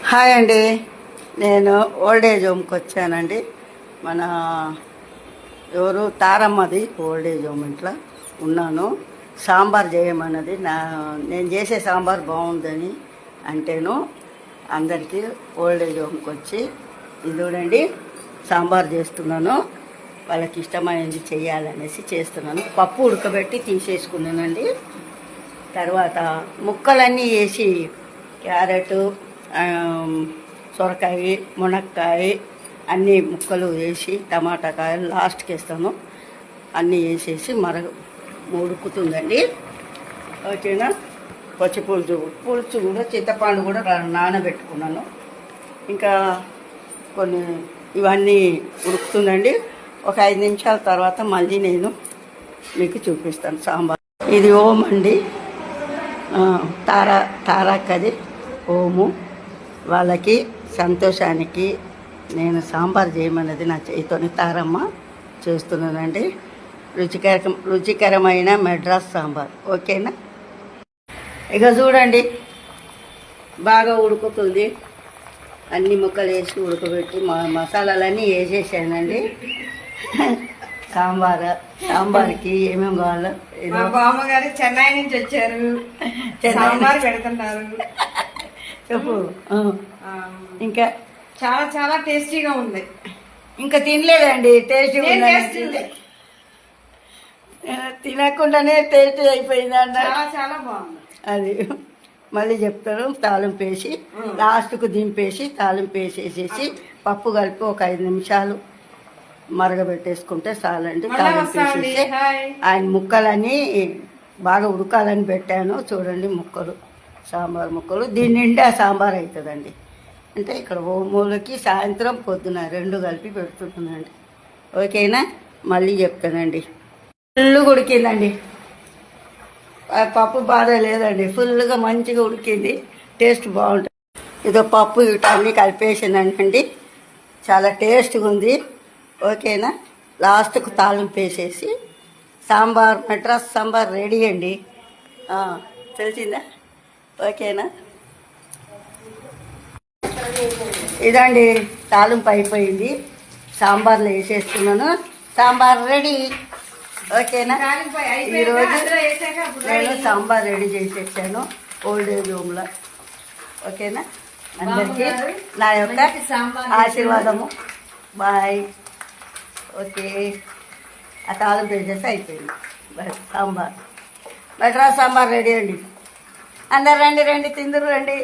Hi అండి, నేను old age హోమ్కి వచ్చానండి. మన ఎవరు తారమ్మది ఓల్డ్ ఏజ్ హోమ్ ఇంట్లో ఉన్నాను. సాంబార్ చేయమన్నది. నేను చేసే సాంబార్ బాగుందని అంటేను అందరికీ ఓల్డ్ ఏజ్ హోమ్కి వచ్చి ఇది చూడండి సాంబార్ చేస్తున్నాను. వాళ్ళకి ఇష్టమైనది చేయాలనేసి చేస్తున్నాను. పప్పు ఉడకబెట్టి తీసేసుకున్నానండి. తర్వాత ముక్కలన్నీ వేసి క్యారెట్, సొరకాయ, మునక్కాయ అన్నీ ముక్కలు వేసి టమాటా కాయలు లాస్ట్కి వేస్తాను. అన్నీ వేసేసి ఉడుకుతుందండి. ఓకేనా. పచ్చి పులుసు కూడా చింతపండు కూడా నానబెట్టుకున్నాను. ఇంకా కొన్ని ఇవన్నీ ఉడుకుతుందండి. ఒక 5 నిమిషాల తర్వాత మళ్ళీ నేను మీకు చూపిస్తాను సాంబార్. ఇది ఓం అండి, తారాకది ఓము. వాళ్ళకి సంతోషానికి నేను సాంబార్ చేయమన్నది నా చేతితోని తారమ్మ చేస్తున్నానండి. రుచికరమైన మెడ్రాస్ సాంబార్. ఓకేనా. ఇక చూడండి బాగా ఉడుకుతుంది. అన్ని ముక్కలు వేసి ఉడకబెట్టి మసాలాలన్నీ వేసేసానండి. సాంబార్కి ఏమేమి కావాలో బామ్మగారు చెన్నై నుంచి వచ్చారు, సాంబార్ పెడుతున్నారు. చెప్పు. ఇంకా చాలా చాలా టేస్టీగా ఉంది. ఇంకా తినలేదండి. టేస్టీగా తినకుండానే టేస్టీ అయిపోయింది అన్న. చాలా చాలా బాగుంది. అది మళ్ళీ చెప్తాను. తాలింపు వేసి లాస్ట్కు దింపేసి తాలింపు వేసేసేసి పప్పు కలిపి ఒక 5 నిమిషాలు మరగబెట్టేసుకుంటే చాలండి. తాలింపు వేసేసి ఆయన ముక్కలన్నీ బాగా ఉడకాలని పెట్టాను. చూడండి ముక్కలు, సాంబార్ ముక్కలు. దీని నిండా సాంబార్ అవుతుందండి. అంటే ఇక్కడ ఓమూలకి సాయంత్రం పొద్దున 2 కలిపి పెడుతుంటుందండి. ఓకేనా. మళ్ళీ చెప్తానండి. ఫుల్గా ఉడికిందండి. పప్పు బాధ లేదండి. ఫుల్గా మంచిగా ఉడికింది. టేస్ట్ బాగుంటుంది. ఇదో పప్పు ఇటు అన్నీ కలిపేసిందండి. చాలా టేస్ట్గా ఉంది. ఓకేనా. లాస్ట్కు తాలింపు వేసేసి సాంబార్, మెడ్రాస్ సాంబార్ రెడీ అండి. తెలిసిందా. ఓకేనా. ఇదండి తాలింపు అయిపోయింది. సాంబార్లో వేసేస్తున్నాను. సాంబార్ రెడీ. ఓకేనా. ఈరోజు నేను సాంబార్ రెడీ చేసేసాను ఓల్డ్ ఏజ్ హోమ్లో. ఓకేనా. అందరికీ నా యొక్క ఆశీర్వాదము. బాయ్. ఓకే. ఆ తాళం వేసేస్తే అయిపోయింది. సాంబార్, మెడ్రాస్ సాంబార్ రెడీ అండి. అందరు రండి, తిందురు రండి.